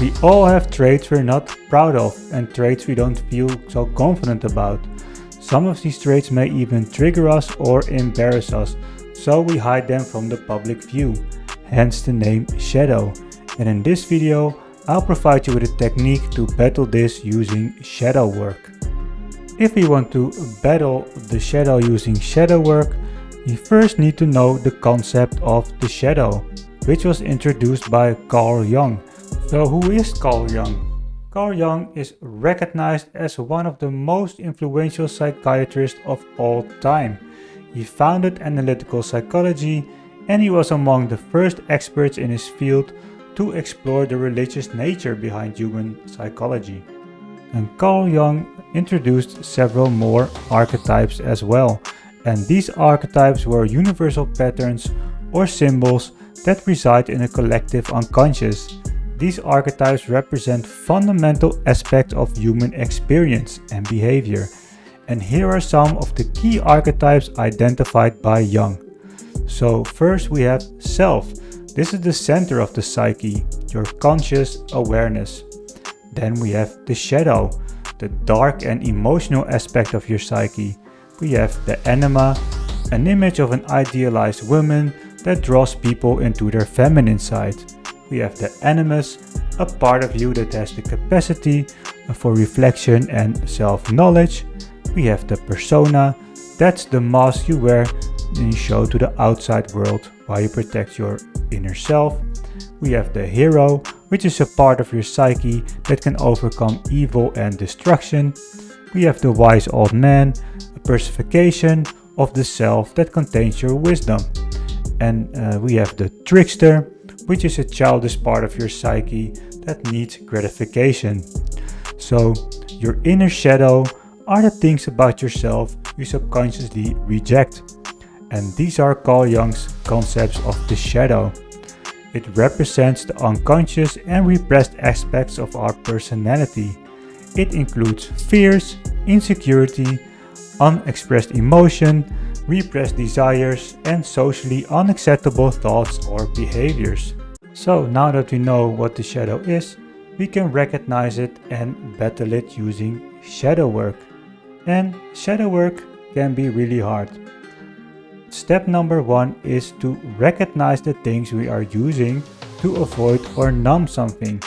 We all have traits we're not proud of and traits we don't feel so confident about. Some of these traits may even trigger us or embarrass us, so we hide them from the public view, hence the name shadow. And in this video, I'll provide you with a technique to battle this using shadow work. If we want to battle the shadow using shadow work, we first need to know the concept of the shadow, which was introduced by Carl Jung. So who is Carl Jung? Carl Jung is recognized as one of the most influential psychiatrists of all time. He founded analytical psychology and he was among the first experts in his field to explore the religious nature behind human psychology. And Carl Jung introduced several more archetypes as well. And these archetypes were universal patterns or symbols that reside in a collective unconscious. These archetypes represent fundamental aspects of human experience and behavior. And here are some of the key archetypes identified by Jung. So first we have self. This is the center of the psyche, your conscious awareness. Then we have the shadow, the dark and emotional aspect of your psyche. We have the anima, an image of an idealized woman that draws people into their feminine side. We have the animus, a part of you that has the capacity for reflection and self-knowledge. We have the persona, that's the mask you wear and you show to the outside world while you protect your inner self. We have the hero, which is a part of your psyche that can overcome evil and destruction. We have the wise old man, a personification of the self that contains your wisdom. And we have the trickster, which is a childish part of your psyche that needs gratification. So, your inner shadow are the things about yourself you subconsciously reject. And these are Carl Jung's concepts of the shadow. It represents the unconscious and repressed aspects of our personality. It includes fears, insecurity, unexpressed emotion, repressed desires, and socially unacceptable thoughts or behaviors. So now that we know what the shadow is, we can recognize it and battle it using shadow work. And shadow work can be really hard. Step number 1 is to recognize the things we are using to avoid or numb something.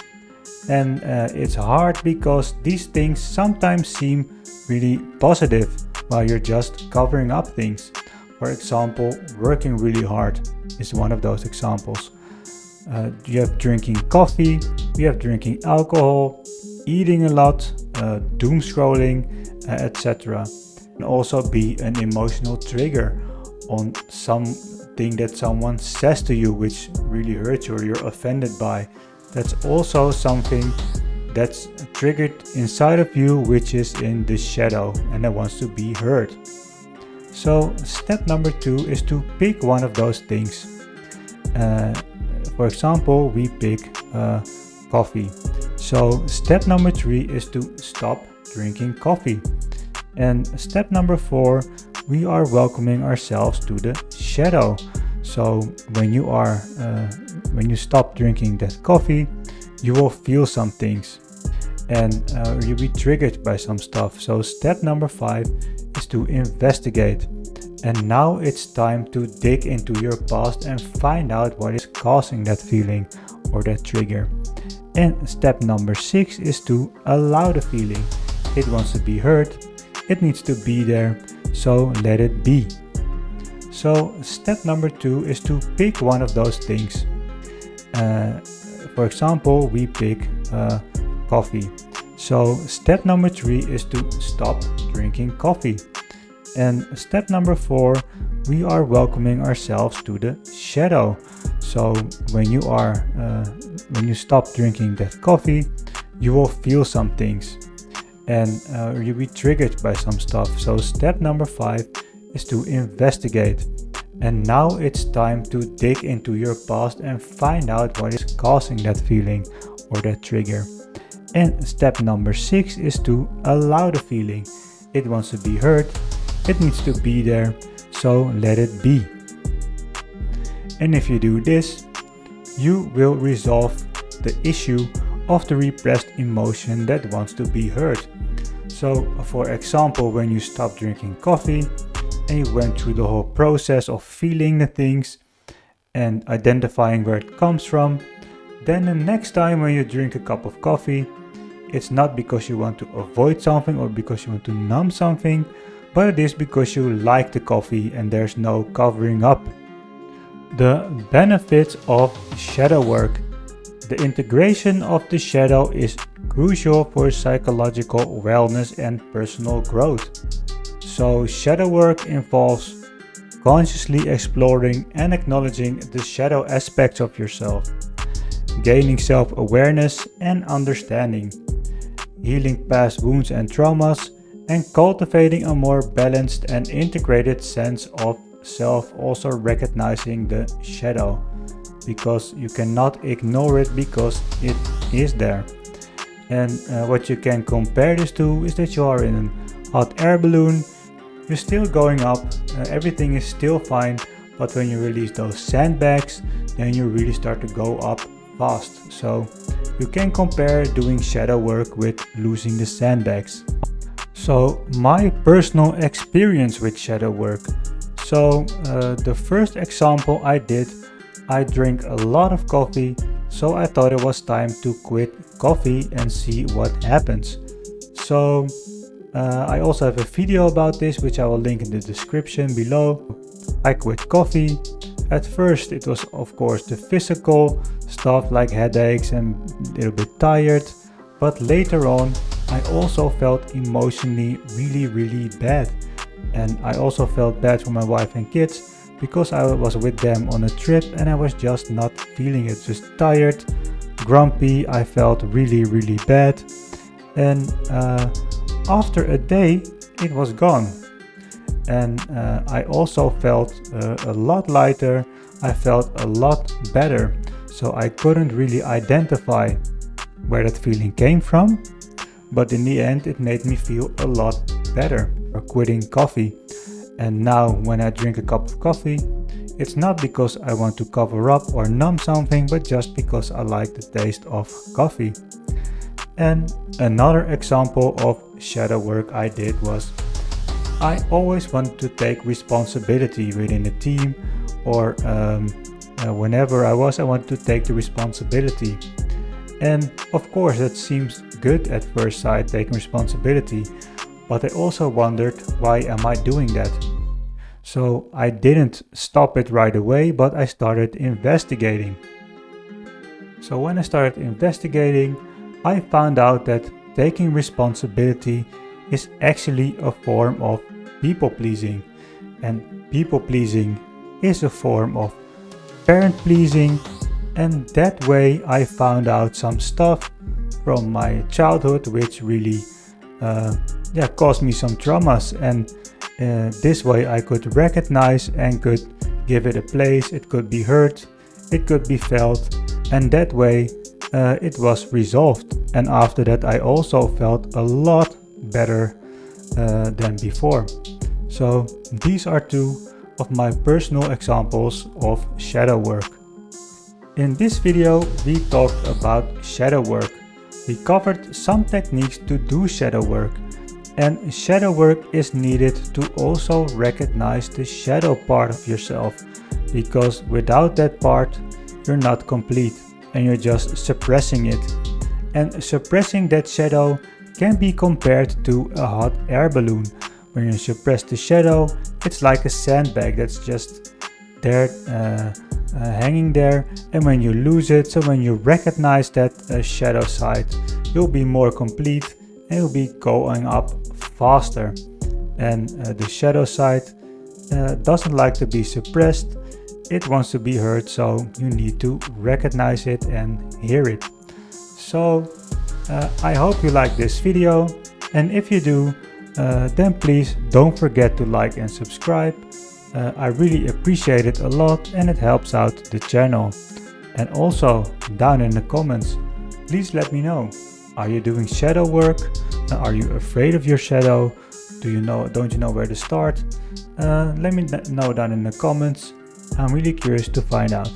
And it's hard because these things sometimes seem really positive while you're just covering up things. For example, working really hard is one of those examples. You have drinking coffee, you have drinking alcohol, eating a lot, doom scrolling, etc. And also be an emotional trigger on something that someone says to you which really hurts you or you're offended by. That's also something that's triggered inside of you, which is in the shadow and that wants to be heard. So step number 2 is to pick one of those things. For example, we pick coffee. So step number 3 is to stop drinking coffee. And step number 4, we are welcoming ourselves to the shadow. So when you stop drinking that coffee, you will feel some things and you'll be triggered by some stuff. So step number 5 is to investigate. And now it's time to dig into your past and find out what is causing that feeling or that trigger. And step number 6 is to allow the feeling. It wants to be heard, it needs to be there, so let it be. So step number 2 is to pick one of those things. For example, we pick coffee. So step number 3 is to stop drinking coffee. And step number 4, we are welcoming ourselves to the shadow. So when you stop drinking that coffee, you will feel some things and you'll be triggered by some stuff. So step number 5 is to investigate. And now it's time to dig into your past and find out what is causing that feeling or that trigger. And step number 6 is to allow the feeling. It wants to be heard, it needs to be there, so let it be. And if you do this, you will resolve the issue of the repressed emotion that wants to be heard. So for example, when you stopped drinking coffee and you went through the whole process of feeling the things and identifying where it comes from, then the next time when you drink a cup of coffee, it's not because you want to avoid something or because you want to numb something, but it is because you like the coffee and there's no covering up. The benefits of shadow work. The integration of the shadow is crucial for psychological wellness and personal growth. So shadow work involves consciously exploring and acknowledging the shadow aspects of yourself, gaining self-awareness and understanding, healing past wounds and traumas, and cultivating a more balanced and integrated sense of self, also recognizing the shadow, because you cannot ignore it because it is there. And what you can compare this to is that you are in a hot air balloon, you're still going up, everything is still fine, but when you release those sandbags, then you really start to go up fast. So you can compare doing shadow work with losing the sandbags. So my personal experience with shadow work. So the first example I did, I drink a lot of coffee, so I thought it was time to quit coffee and see what happens. So I also have a video about this, which I will link in the description below. I quit coffee. At first it was of course the physical stuff like headaches and a little bit tired, but later on I also felt emotionally really bad. And I also felt bad for my wife and kids because I was with them on a trip and I was just not feeling it. Just tired, grumpy, I felt really bad. And after a day it was gone. And I also felt a lot lighter, I felt a lot better. So I couldn't really identify where that feeling came from, but in the end it made me feel a lot better for quitting coffee. And now when I drink a cup of coffee, it's not because I want to cover up or numb something, but just because I like the taste of coffee. And another example of shadow work I did was I always wanted to take responsibility within a team, or whenever I wanted to take the responsibility. And of course that seems good at first sight, taking responsibility, but I also wondered, why am I doing that? So I didn't stop it right away, but I started investigating. So when I started investigating, I found out that taking responsibility is actually a form of people pleasing, and people pleasing is a form of parent pleasing. And that way I found out some stuff from my childhood which really caused me some traumas, and this way I could recognize and could give it a place. It could be heard, it could be felt, and that way it was resolved. And after that I also felt a lot better than before. So these are two of my personal examples of shadow work. In this video we talked about shadow work. We covered some techniques to do shadow work, and shadow work is needed to also recognize the shadow part of yourself, because without that part you're not complete and you're just suppressing it. And suppressing that shadow can be compared to a hot air balloon. When you suppress the shadow, it's like a sandbag that's just there hanging there, and when you lose it, so when you recognize that shadow side, you'll be more complete and you'll be going up faster. And the shadow side doesn't like to be suppressed, it wants to be heard, so you need to recognize it and hear it. So I hope you like this video, and if you do, then please don't forget to like and subscribe. I really appreciate it a lot and it helps out the channel. And also down in the comments, please let me know, are you doing shadow work? Are you afraid of your shadow? Don't you know where to start? Let me know down in the comments. I'm really curious to find out.